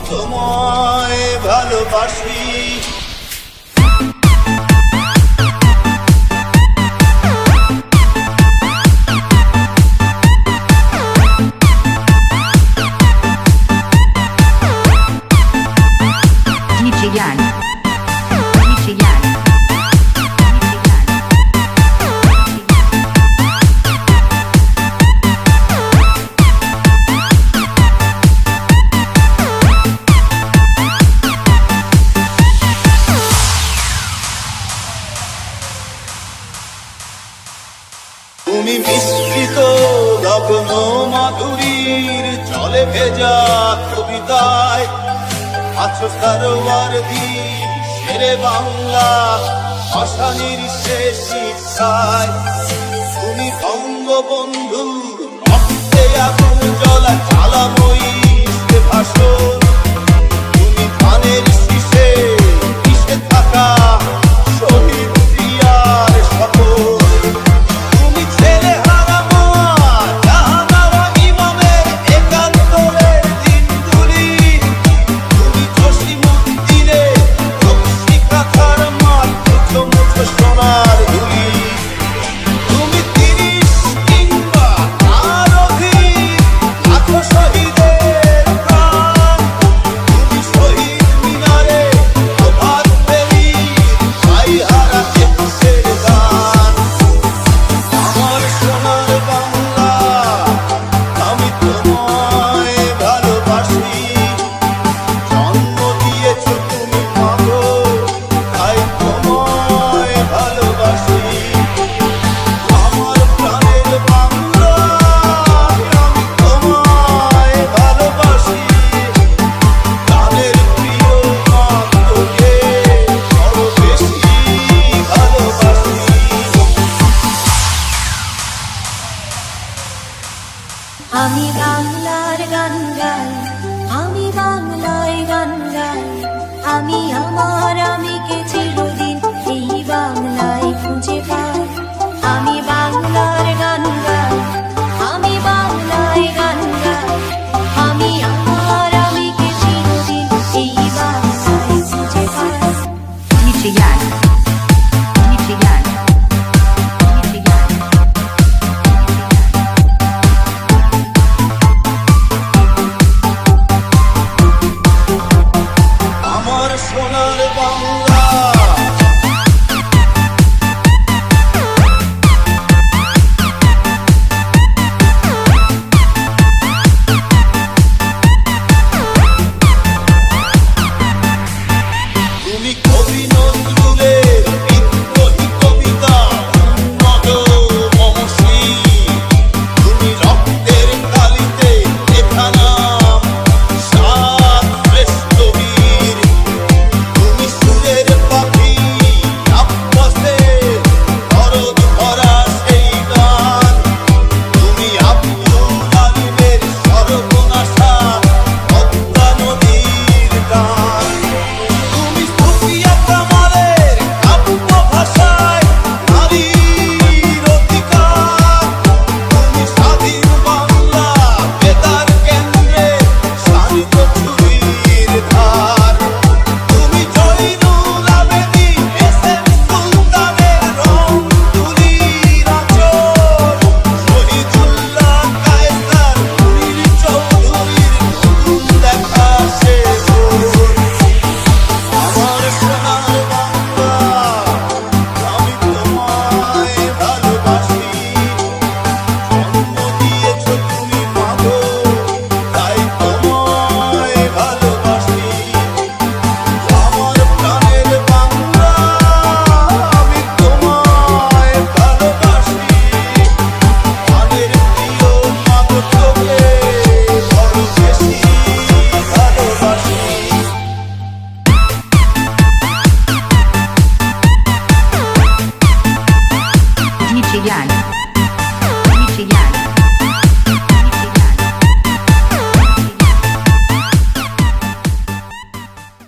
তোমায় ভালোবাসি। DJ Yan. DJ Yan. তুমি মিশ্রিত লগ্ন মাধুরীর জলে ভেজা কবিতায় আছো সারোয়ার দি শেরে বাংলা ভাষানির শেষ ইচ্ছায়। তুমি বঙ্গবন্ধু রক্তে আগুন জ্বলা জ্বালাময়ী সে ভাষণ। তুমি ধানের শীষে মিশে থাকা শহীদ জিয়ার শপথ। তুমি ছেলে হারা মা জাহানারা ইমামের একাত্তরের দিনগুলি। তুমি জসিমুদ্দিনের রশ্মিকাথার মার মুছো মুছো সোনার ধুলি। তুমি ৩০ কিংবা তার অধিক লাখো শহীদের প্রাণ। তুমি শহীদ মিনারে প্রভাত ফেরির ছাইহারা একুশের গান। আমার সোনার বাংলা আমি তোমায় ভালোবাসি। জন্ম দিয়েছ তুমি মাগো তাই তোমায় ভালোবাসি। আমার প্রাণের বাংলা আমি তোমায় ভালোবাসি। প্রাণের প্রিয় মা তোকে বড় বেশি ভালোবাসি। আমি বাংলার গান গাই, আমি বাংলায় গান গাই। আমি আমার আমিকে চিরদিন এই বাংলায় খুঁজে পাই। আমি বাংলার গান গাই, আমি বাংলায় গান গাই। আমি আমার আমিকে চিরদিন এই বাংলায় খুঁজে পাই। DJ Yan.